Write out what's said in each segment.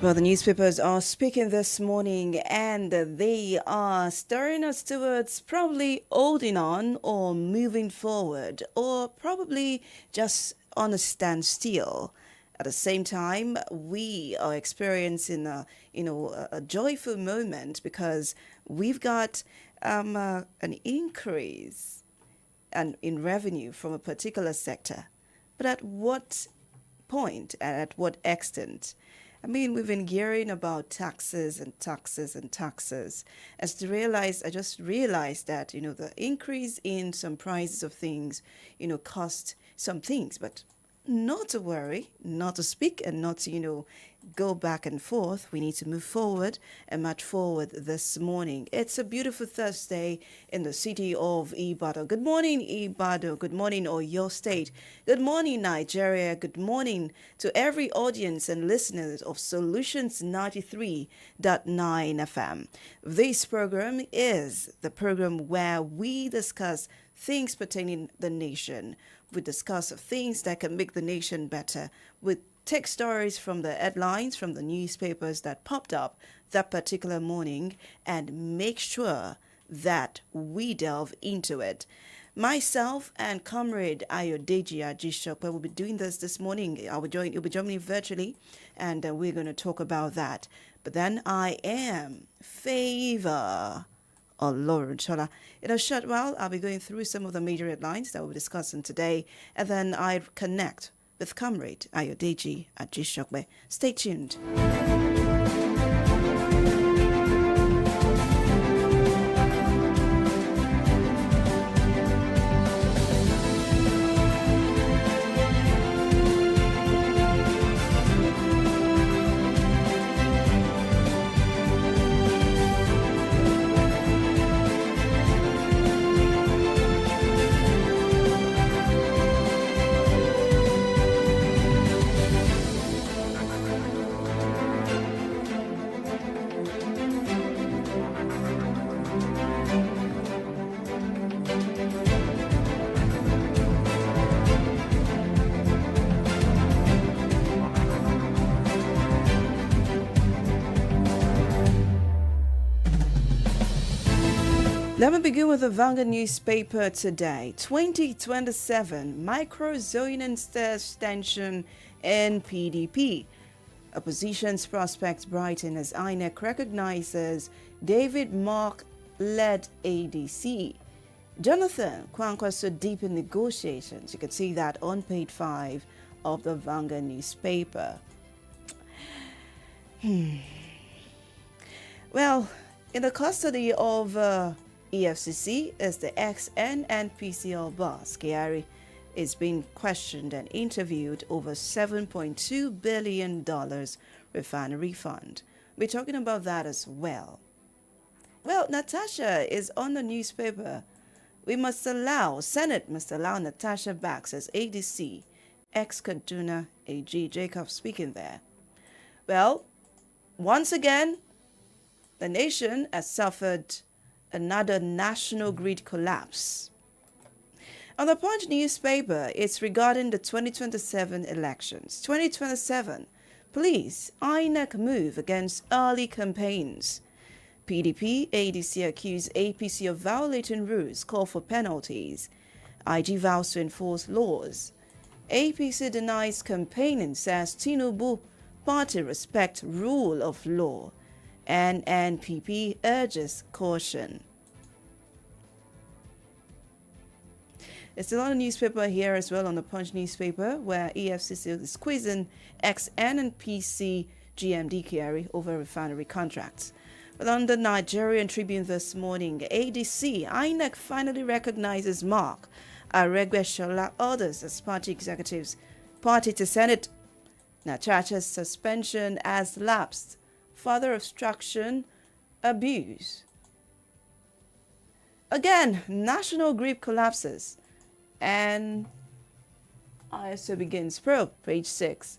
Well, the newspapers are speaking this morning and they are stirring us towards probably holding on or moving forward or probably just on a standstill. At the same time, we are experiencing a joyful moment because we've got an increase in revenue from a particular sector. But at what point and at what extent? I mean, we've been hearing about taxes and taxes and taxes. I just realized that, the increase in some prices of things, cost some things, but not to worry, not to speak, and not to, go back and forth. We need to move forward and march forward this morning. It's a beautiful Thursday in the city of Ibadan. Good morning, Ibadan. Good morning, Oyo State. Good morning, Nigeria. Good morning to every audience and listeners of Solutions 93.9 FM. This program is the program where we discuss things pertaining the nation. We discuss things that can make the nation better. We take stories from the headlines, from the newspapers that popped up that particular morning, and make sure that we delve into it. Myself and comrade Ayodeji Ajishokwe will be doing this morning. You'll be joining me virtually, and we're going to talk about that. But then I am Favor Olorunshola. In a short while, I'll be going through some of the major headlines that we'll be discussing today, and then I connect with comrade Ayodeji Ajishokwe. Stay tuned. Let me begin with the Vanguard newspaper today. 2027 micro-zoning stirs tension in PDP. Opposition's prospects brighten as INEC recognizes David Mark-led ADC. Jonathan Kwankwaso deep in negotiations. You can see that on page 5 of the Vanguard newspaper. Well, in the custody of EFCC is the ex-NNPCL boss. Kyari is being questioned and interviewed over $7.2 billion refinery fund. We're talking about that as well. Well, Natasha is on the newspaper. Senate must allow Natasha Bax as ADC, ex-Kaduna AG. Jacob speaking there. Well, once again, the nation has suffered another national grid collapse. On the Punch newspaper, it's regarding the 2027 elections. 2027, please, INEC move against early campaigns. PDP, ADC accuse APC of violating rules, call for penalties. IG vows to enforce laws. APC denies campaigning, says Tinubu party respect rule of law. And NPP urges caution. It's still on the newspaper here as well, on the Punch newspaper, where EFCC is squeezing ex-NNPC GMD Kyari over refinery contracts. But on the Nigerian Tribune this morning, ADC, INEC finally recognizes Mark Aregbesola others as party executives. Party to Senate. Nachacha's suspension has lapsed. Further obstruction, abuse. Again, national grid collapses. And ISO begins probe, page 6.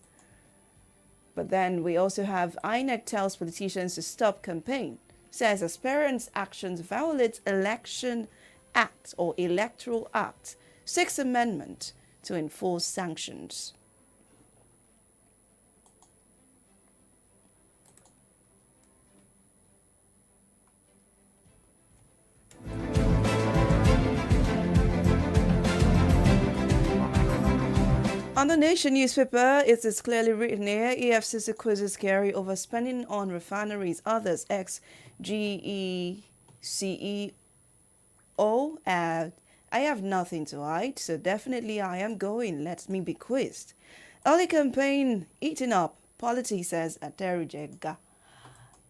But then we also have INEC tells politicians to stop campaign. Says aspirants' actions violate Election Act or Electoral Act. 6th Amendment to enforce sanctions. On the Nation newspaper, it is clearly written here EFCC quizzes carry over spending on refineries. Others, ex GECEO, add, I have nothing to hide, so definitely I am going. Let me be quizzed. Early campaign eating up, politics says Aterujega.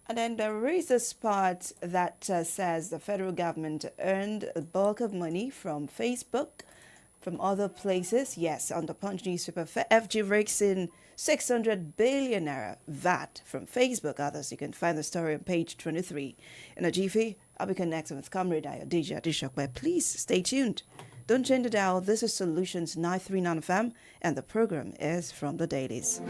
And then there is this part that says the federal government earned a bulk of money from Facebook, from other places. Yes, on the Punch newspaper, FG rakes in 600 billion naira VAT from Facebook. Others, you can find the story on page 23. In a jiffy, I'll be connecting with Comrade Ayodija Adishokwe. Please stay tuned. Don't change the dial. This is Solutions 939 FM, and the program is from the dailies.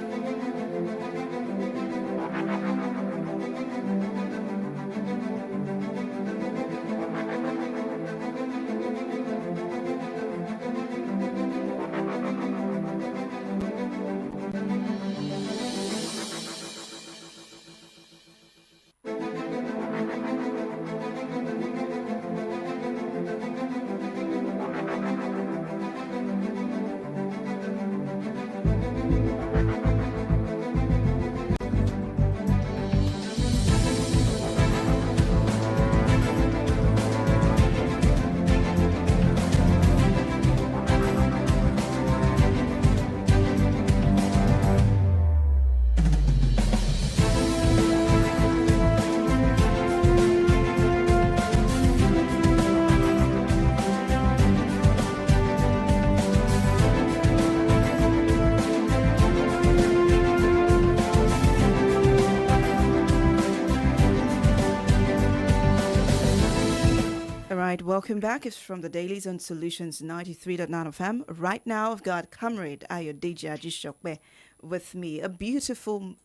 Right, welcome back. It's from the Dailies on Solutions 93.9 FM. Right now, I've got Comrade Ayodija Ajishokbe with me. A beautiful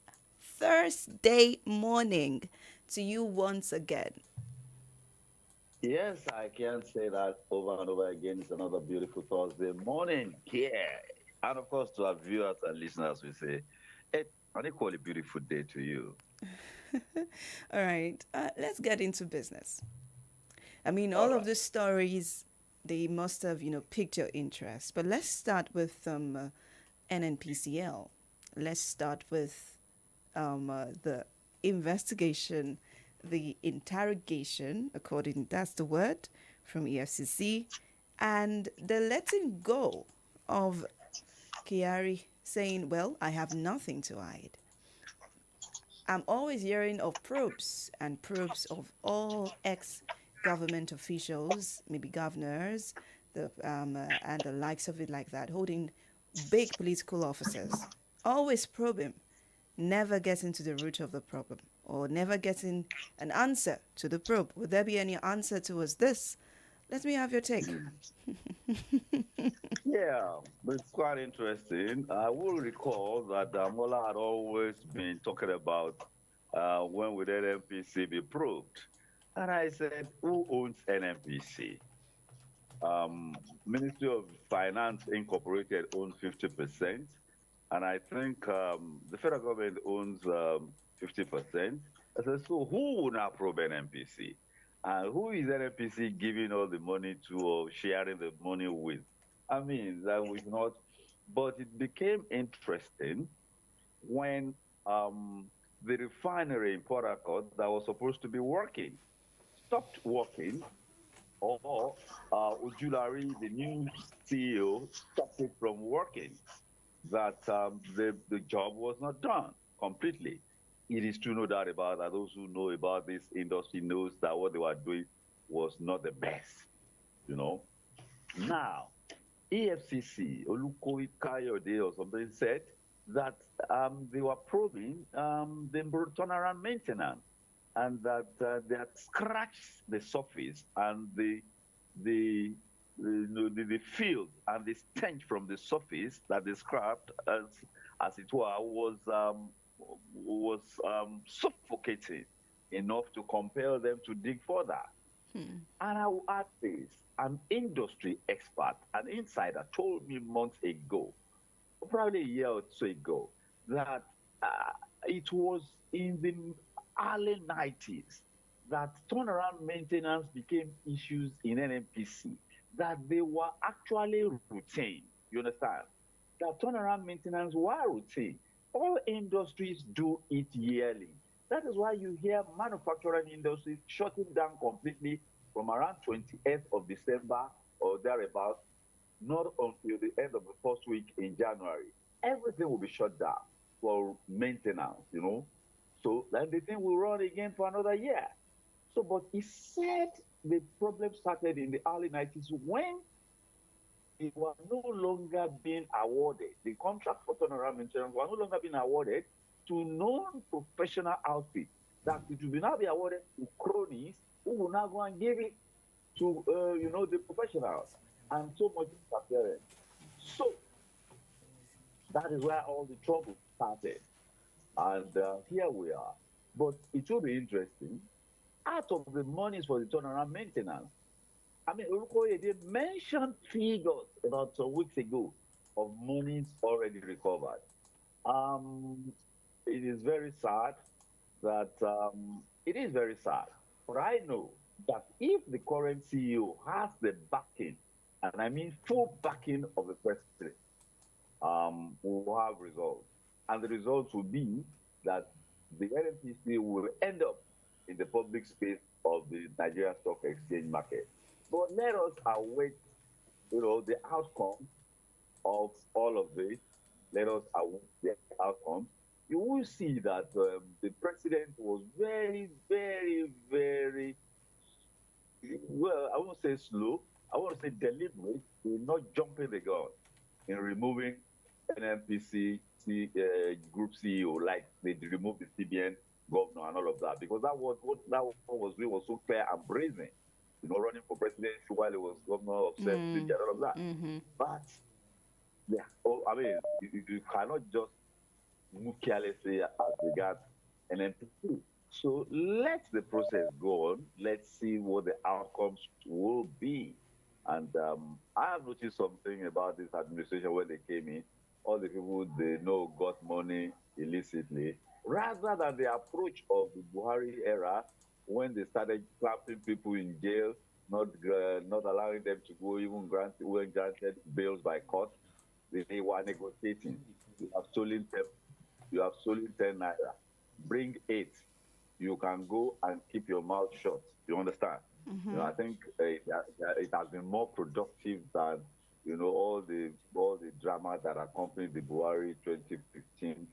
Thursday morning to you once again. Yes, I can say that over and over again. It's another beautiful Thursday morning here. And of course, to our viewers and listeners, we say, an equally beautiful day to you. All right, let's get into business. I mean, All all of right. the stories, they must have, piqued your interest. But let's start with NNPCL. Let's start with the investigation, the interrogation, that's the word, from EFCC, and the letting go of Kiari saying, well, I have nothing to hide. I'm always hearing of probes and probes of all ex-government officials, maybe governors, and the likes of it like that, holding big political officers. Always probing, never getting to the root of the problem or never getting an answer to the probe. Would there be any answer towards this? Let me have your take. Yeah, but it's quite interesting. I will recall that Mola had always been talking about when would NNPC be proved. And I said, who owns NNPC? Ministry of Finance Incorporated owns 50%, and I think the federal government owns 50%. I said, so who will now probe NNPC? And who is NNPC giving all the money to or sharing the money with? I mean, that was not, but it became interesting when the refinery in Port Harcourt that was supposed to be working stopped working, or Ujulari, the new CEO, stopped it from working, that the job was not done completely. It is true, no doubt about that. Those who know about this industry knows that what they were doing was not the best, you know. Now, EFCC, Olukoyi Kayode or something said that they were probing the turnaround maintenance, and that they had scratched the surface, and the field and the stench from the surface that they scrapped, as it were, was suffocating enough to compel them to dig further. And I will add this: an industry expert, an insider, told me months ago, probably a year or two ago, that it was in the early 90s that turnaround maintenance became issues in NNPC, that they were actually routine. You understand? that turnaround maintenance were routine. All industries do it yearly. That is why you hear manufacturing industries shutting down completely from around 28th of December or thereabout, not until the end of the first week in January. Everything will be shut down for maintenance. So then the thing will run again for another year. So, but he said the problem started in the early 90s when they were no longer being awarded. The contract for turnaround maintenance were no longer being awarded to non-professional outfits. That it will now be awarded to cronies who will now go and give it to the professionals, and so much interference. So that is where all the trouble started, and here we are. But it will be interesting. Out of the monies for the turnaround maintenance, I mean, Olukoye, they mentioned figures about some weeks ago of monies already recovered. Um, it is very sad that it is very sad. But I know that if the current CEO has the backing, and I mean full backing of the president, we will have results. And the results will be that the NNPC will end up in the public space of the Nigeria Stock Exchange market. But let us await, the outcome of all of this. Let us await the outcome. You will see that the president was very, very, very, well, I won't say slow, I want to say deliberate in not jumping the gun in removing NNPC group CEO, like they removed the CBN governor and all of that, because that was so fair and brazen, running for president while he was governor of State and all of that. Mm-hmm. But yeah, I mean, you cannot just move carelessly as regards NNPC. So let the process go on. Let's see what the outcomes will be. And I have noticed something about this administration when they came in. All the people they know got money illicitly, rather than the approach of the Buhari era when they started clapping people in jail, not allowing them to go, even when granted bails by court. They were negotiating. You have stolen 10, you have stolen 10 naira. Bring 8. You can go and keep your mouth shut. You understand? I think it has been more productive than all the drama that accompanied the Buhari 2015